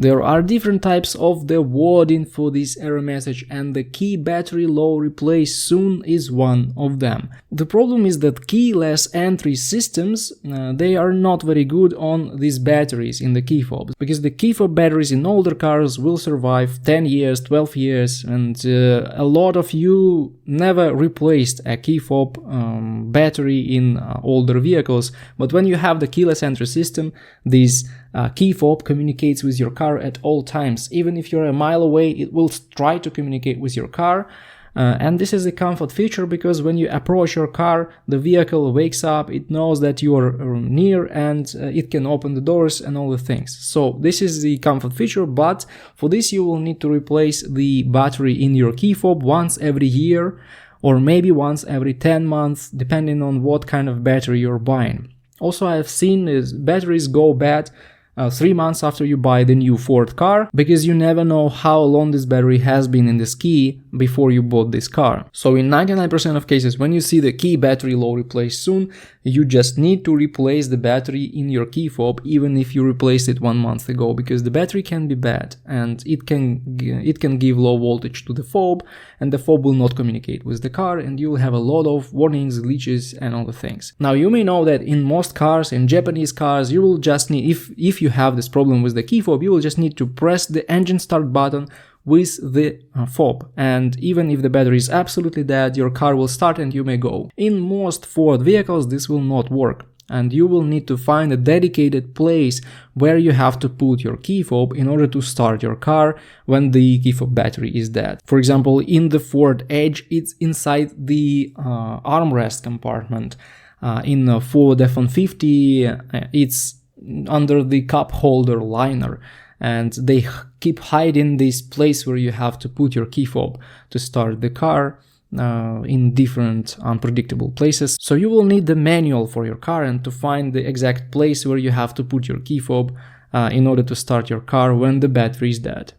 There are different types of the wording for this error message, and the key battery low replace soon is one of them. The problem is that keyless entry systems, they are not very good on these batteries in the key fobs, because the key fob batteries in older cars will survive 10 years, 12 years, and a lot of you never replaced a key fob battery in older vehicles. But when you have the keyless entry system, this key fob communicates with your car at all times. Even if you're a mile away, it will try to communicate with your car. And this is a comfort feature, because when you approach your car, the vehicle wakes up, it knows that you are near, and it can open the doors and all the things. So this is the comfort feature, but for this you will need to replace the battery in your key fob once every year, or maybe once every 10 months, depending on what kind of battery you're buying. Also, I have seen batteries go bad 3 months after you buy the new Ford car, because you never know how long this battery has been in this key before you bought this car. So in 99% of cases, when you see the key battery low replace soon, you just need to replace the battery in your key fob, even if you replaced it 1 month ago, because the battery can be bad and it can give low voltage to the fob, and the fob will not communicate with the car, and you will have a lot of warnings, glitches, and all the things. Now, you may know that in most cars, in Japanese cars, you will just need, if you have this problem with the key fob, you will just need to press the engine start button with the fob, and even if the battery is absolutely dead, your car will start and you may go. In most Ford vehicles this will not work, and you will need to find a dedicated place where you have to put your key fob in order to start your car when the key fob battery is dead. For example, in the Ford Edge, it's inside the armrest compartment. In Ford F-150, it's under the cup holder liner, and they keep hiding this place where you have to put your key fob to start the car in different unpredictable places. So you will need the manual for your car and to find the exact place where you have to put your key fob in order to start your car when the battery is dead.